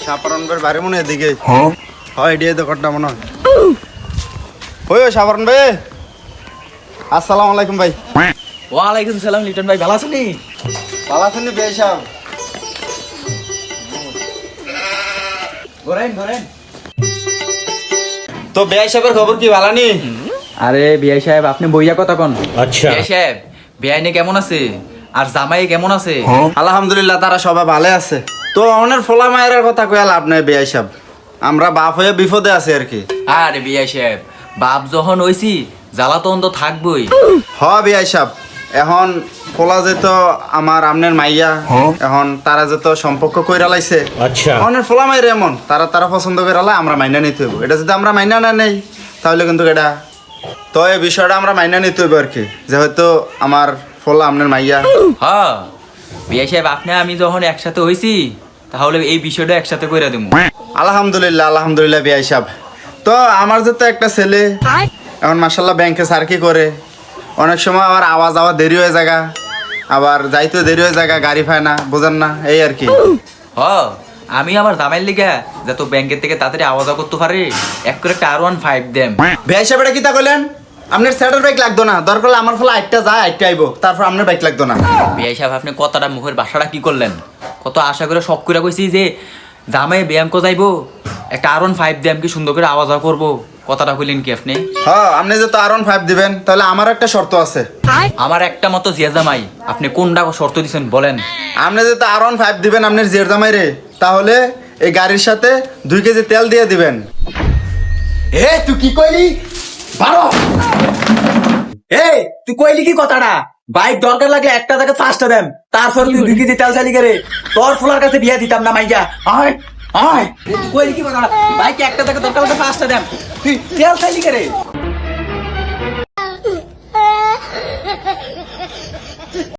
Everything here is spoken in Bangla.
সাপারনবের বাড়ি মনে এদিকে হয় এডিয়ে দোকানটা মনে হয় ওই সাপারন ভাই আসসালামু আলাইকুম ভাই। ওয়ালাইকুম সালাম লিটন ভাই, ভালো আছেন? ভালো আছেন ভাই সাহেব? ঘোরেন ঘোরেন। তো বেআই সাহেবের খবর কি ভালো নি? আরে বিআই সাহেব আপনি বইয়া কথা কন। আচ্ছা বিআই সাহেব, বিআইনে কেমন আছে আর জামাই কেমন আছে? আলহামদুলিল্লাহ তারা সবাই ভালো আছে। তো অনের ফোলা মায়ের কথা কয়া লাভ নাই বেআই সাহেব, আমরা বাপ হয়ে বিপদে আছি আর কি। আরে বিআই সাহেব, বাপ যখন হইছি জ্বালাতন তো থাকবই। হ বেআই সাহেব, এখন ফোলা যেত আমার আমনের মাইয়া, এখন তারা যেত সম্পর্ক কইরা লাইছে। আচ্ছা অনের ফোলা মায়ের এমন তারা পছন্দ করে লাই আমরা মাইনা নিতে হইব। এটা যদি আমরা মাইনা না নেই তাহলে কিন্তু এটা, তো এই বিষয়টা আমরা মাইনা নিতে হইব আর কি, যেহেতু আমার ফোলা আমনের মাইয়া। হ্যাঁ বিআই সাহেব, আপনি আমি যখন একসাথে হইছি তাহলে এই বিষয়টা একসাথে কইরা দেবো। আলহামদুলিল্লাহ আলহামদুলিল্লাহ বেআই সাহেব। তো আমার যেতে একটা ছেলে এখন মার্শাল্লাহ ব্যাংকে সার্কি করে, অনেক সময় আবার আওয়াজ দেরি হয়ে জায়গা, আবার যাইতে দেরি হয়ে জায়গা, গাড়ি পায় না, বোঝেন না এই আর কি। আমি আমার জামাইয়ের লিগা যত ব্যাংকের থেকে তাড়াতাড়ি আওয়াজ করতে পারে এক করে একটা R15 দেম। বেআই সাহেব এটা কি তা কইলেন? আপনার স্যাটার বাইক লাগতো না, দরকার হলে আমার ফলে আটটা যায় আটটা আইবো, তারপর আপনার বাইক লাগতো না। বিআই সাহেব আপনি কতটা মুখের বাসাটা কি করলেন? কত আশা করে শখ করে কইছি যে জামাই ব্যাংক যাইবো, একটা R15 দেম, কি সুন্দর করে আওয়াজ করবো, কথাটা কইলেন কি আপনি? হ্যাঁ আপনি যেহেতু R15 দিবেন তাহলে আমার একটা শর্ত আছে। আমার একটা মতো জিয়া জামাই, আপনি কোনটা শর্ত দিছেন বলেন? আপনি যেহেতু R15 দিবেন আপনার জিয়ার জামাই রে, তাহলে এই গাড়ির সাথে 2 কেজি তেল দিয়ে দিবেন। এ তুই কি কইলি? বারো এ তুই কইলি কি কথাটা? বাইক দরকার লাগলে একটা জায়গায় 5টা দেন, তারপর তুই 2 কেজি তেল চালি করে তোর ফুলার কাছে বিয়া দিতাম না মাইয়া। আয় আয় তুই কইলি কি কথাটা? বাইক একটা জায়গায় দরকার লাগলে 5টা দেন, তুই তেল চালি করে